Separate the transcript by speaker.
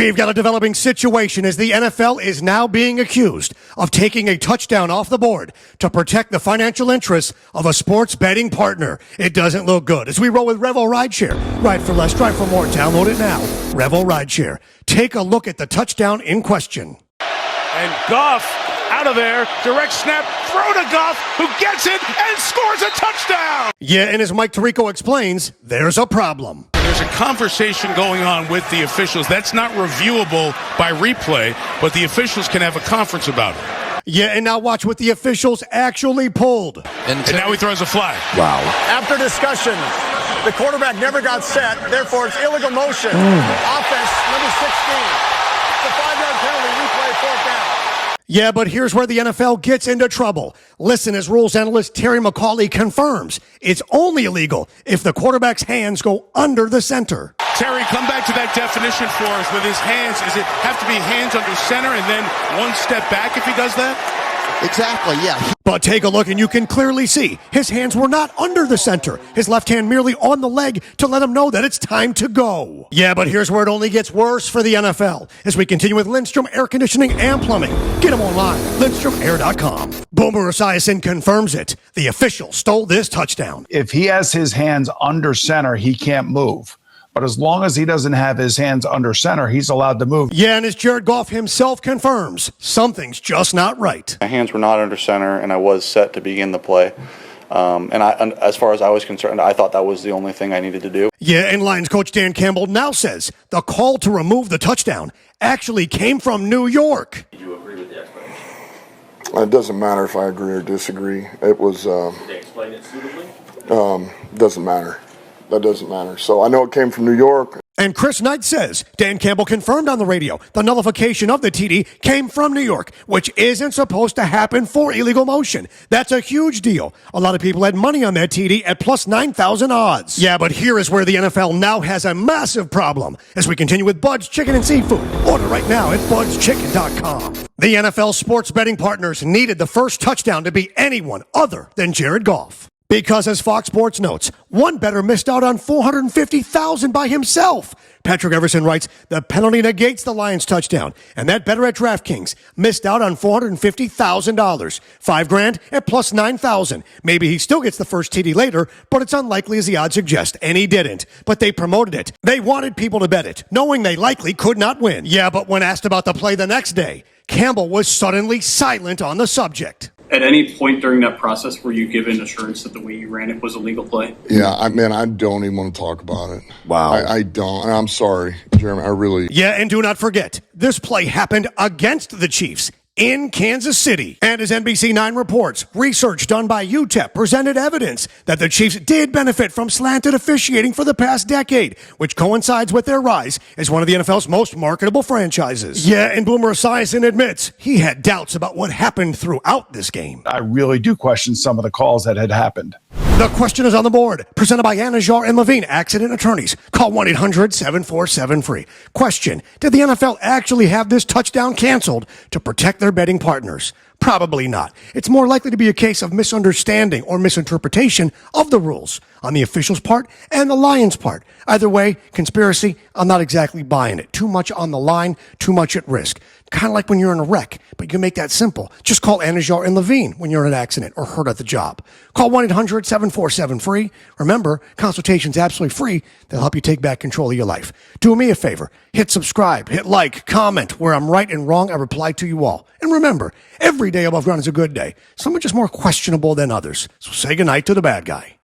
Speaker 1: We've got a developing situation as the NFL is now being accused of taking a touchdown off the board to protect the financial interests of a sports betting partner. It doesn't look good. As we roll with Revel Rideshare. Ride for less, drive for more. Download it now. Revel Rideshare. Take a look at the touchdown in question.
Speaker 2: And Goff out of there, direct snap, throw to Goff, who gets it and scores a touchdown.
Speaker 1: Yeah, and as Mike Tirico explains, there's a problem.
Speaker 2: There's a conversation going on with the officials. That's not reviewable by replay, but the officials can have a conference about it.
Speaker 1: Yeah, and now watch what the officials actually pulled.
Speaker 2: And now he throws a flag.
Speaker 1: Wow.
Speaker 3: After discussion, the quarterback never got set, therefore it's illegal motion. Offense, number 16. It's a 5-yard penalty, replay, fourth down.
Speaker 1: Yeah, but here's where the NFL gets into trouble. Listen, as rules analyst Terry McCauley confirms, it's only illegal if the quarterback's hands go under the center.
Speaker 2: Terry, come back to that definition for us with his hands. Does it have to be hands under center and then one step back if he does that?
Speaker 4: Exactly, yeah.
Speaker 1: But take a look and you can clearly see his hands were not under the center. His left hand merely on the leg to let him know that it's time to go. Yeah, but here's where it only gets worse for the NFL. As we continue with Lindstrom Air Conditioning and Plumbing. Get them online, lindstromair.com. Boomer Esiason confirms it. The official stole this touchdown.
Speaker 5: If he has his hands under center, he can't move. But as long as he doesn't have his hands under center, he's allowed to move.
Speaker 1: Yeah, and as Jared Goff himself confirms, something's just not right.
Speaker 6: My hands were not under center, and I was set to begin the play. And as far as I was concerned, I thought that was the only thing I needed to do.
Speaker 1: Yeah, and Lions Coach Dan Campbell now says the call to remove the touchdown actually came from New York.
Speaker 7: Do you agree with the explanation?
Speaker 8: It doesn't matter if I agree or disagree. It was...
Speaker 7: Did they explain it suitably?
Speaker 8: Doesn't matter. That doesn't matter. So I know it came from New York.
Speaker 1: And Chris Knight says Dan Campbell confirmed on the radio the nullification of the TD came from New York, which isn't supposed to happen for illegal motion. That's a huge deal. A lot of people had money on that TD at plus 9,000 odds. Yeah, but here is where the NFL now has a massive problem. As we continue with Bud's Chicken and Seafood. Order right now at budschicken.com. The NFL sports betting partners needed the first touchdown to be anyone other than Jared Goff. Because as Fox Sports notes, one bettor missed out on $450,000 by himself. Patrick Everson writes, the penalty negates the Lions touchdown, and that bettor at DraftKings missed out on $450,000. $5,000 at plus 9,000. Maybe he still gets the first TD later, but it's unlikely as the odds suggest, and he didn't. But they promoted it. They wanted people to bet it, knowing they likely could not win. Yeah, but when asked about the play the next day, Campbell was suddenly silent on the subject.
Speaker 9: At any point during that process, were you given assurance that the way you ran it was a legal play?
Speaker 8: Yeah, I don't even want to talk about it.
Speaker 1: Wow.
Speaker 8: I don't. I'm sorry, Jeremy. I really...
Speaker 1: Yeah, and do not forget, this play happened against the Chiefs in Kansas City. And as NBC9 reports, research done by UTEP presented evidence that the Chiefs did benefit from slanted officiating for the past decade, which coincides with their rise as one of the NFL's most marketable franchises. Yeah, and Boomer Esiason admits he had doubts about what happened throughout this game.
Speaker 5: I really do question some of the calls that had happened.
Speaker 1: The question is on the board, presented by Anajar and Levine, accident attorneys. Call 1-800-747-FREE. Question, did the NFL actually have this touchdown canceled to protect their betting partners? Probably not. It's more likely to be a case of misunderstanding or misinterpretation of the rules on the officials' part and the Lions' part. Either way, conspiracy, I'm not exactly buying it. Too much on the line, too much at risk. Kind of like when you're in a wreck, but you can make that simple. Just call Anajar and Levine when you're in an accident or hurt at the job. Call 1-800-747-FREE. Remember, consultation's absolutely free. They'll help you take back control of your life. Do me a favor. Hit subscribe, hit like, comment. Where I'm right and wrong, I reply to you all. And remember, every day above ground is a good day. Some are just more questionable than others. So say goodnight to the bad guy.